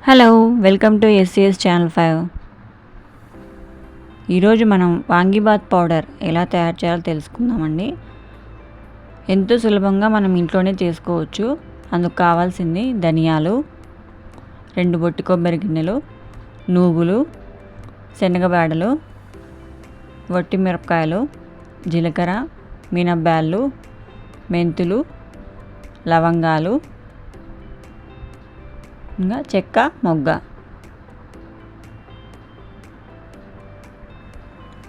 Hello, welcome to SCS channel 5. ఈరోజు మనం vangi bath powder ఎలా తయారు చేయాలో తెలుసుకుందామండి. ఎంతో సులభంగా మనం ఇంట్లోనే చేసుకోవచ్చు. అందుకు కావాల్సింది ధనియాలు, 2 బొట్టి కొబ్బరి గిన్నెలు, నూగులు, శనగబేడలు, వట్టి మిరపకాయలు, జీలకర్ర, మినప్పాలు, మెంతులు, లవంగాలు, ఇంకా చెక్క, మొగ్గ.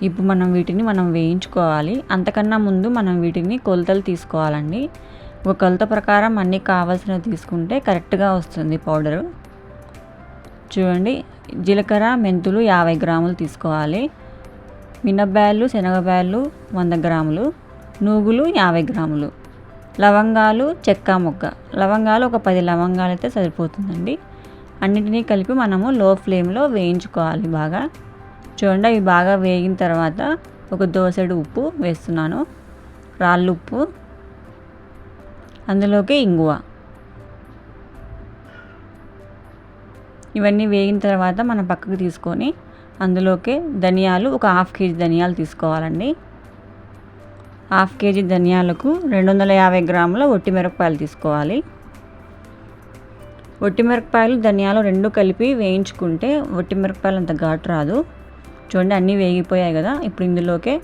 ఇప్పుడు మనం వీటిని వేయించుకోవాలి. అంతకన్నా ముందు మనం వీటిని కొలతలు తీసుకోవాలండి. ఒక కొలత ప్రకారం అన్నీ కావాల్సినవి తీసుకుంటే కరెక్ట్గా వస్తుంది పౌడరు. చూడండి, జీలకర్ర, మెంతులు 50 గ్రాములు తీసుకోవాలి. మినప్పాలు, శనగబ్యాళ్ళు 100 గ్రాములు, నూగులు 50 గ్రాములు, లవంగాలు, చెక్క, మొగ్గ. లవంగాలు ఒక 10 లవంగాలు అయితే సరిపోతుందండి. అన్నిటినీ కలిపి మనము లో ఫ్లేమ్లో వేయించుకోవాలి బాగా. చూడండి, అవి బాగా వేగిన తర్వాత ఒక దోసెడు ఉప్పు వేస్తున్నాను, రాళ్ళు ఉప్పు, అందులోకి ఇంగువ. ఇవన్నీ వేగిన తర్వాత మనం పక్కకు తీసుకొని అందులోకి ధనియాలు, ఒక 1/2 కేజీ ధనియాలు తీసుకోవాలండి. 1/2 కేజీ ధనియాలకు 250 గ్రాముల వట్టి మిరపకాయలు తీసుకోవాలి. వట్టి మిరపకాయలు, ధనియాలు 2 కలిపి వేయించుకుంటే వట్టి మిరపకాయలు అంత ఘాటు రాదు. చూడండి, అన్నీ వేగిపోయాయి కదా. ఇప్పుడు ఇందులోకే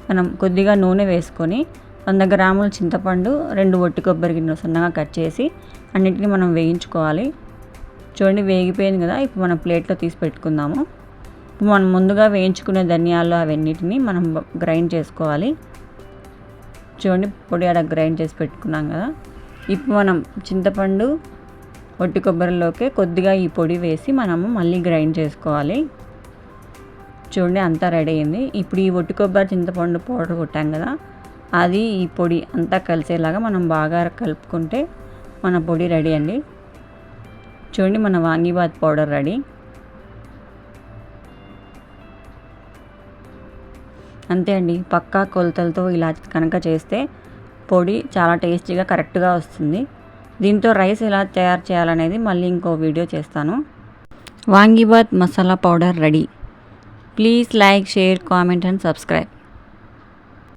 మనం కొద్దిగా నూనె వేసుకొని 100 గ్రాముల చింతపండు, 2 వట్టి కొబ్బరి గిన్నెలు సన్నగా కట్ చేసి అన్నింటినీ మనం వేయించుకోవాలి. చూడండి, వేగిపోయింది కదా. ఇప్పుడు మనం ప్లేట్లో తీసి పెట్టుకుందాము. ఇప్పుడు మనం ముందుగా వేయించుకునే ధనియాలు అవన్నిటిని మనం గ్రైండ్ చేసుకోవాలి. చూడండి, పొడి అలా గ్రైండ్ చేసి పెట్టుకున్నాం కదా. ఇప్పుడు మనం చింతపండు, వట్టి కొబ్బరిలోకి కొద్దిగా ఈ పొడి వేసి మనము మళ్ళీ గ్రైండ్ చేసుకోవాలి. చూడండి, అంతా రెడీ అయింది. ఇప్పుడు ఈ వట్టి కొబ్బరి, చింతపండు పౌడర్ కొట్టాం కదా, అది ఈ పొడి అంతా కలిసేలాగా మనం బాగా కలుపుకుంటే మన పొడి రెడీ అండి. చూడండి, మన వాంగి బాత్ పౌడర్ రెడీ. అంతే అండి, పక్కా కొలతలతో ఇలా కనుక చేస్తే పొడి చాలా టేస్టీగా కరెక్ట్గా వస్తుంది. దీంతో రైస్ ఎలా తయారు చేయాలనేది మళ్ళీ ఇంకో వీడియో చేస్తాను. Vangi bath masala powder ready. Please like, share, comment and subscribe.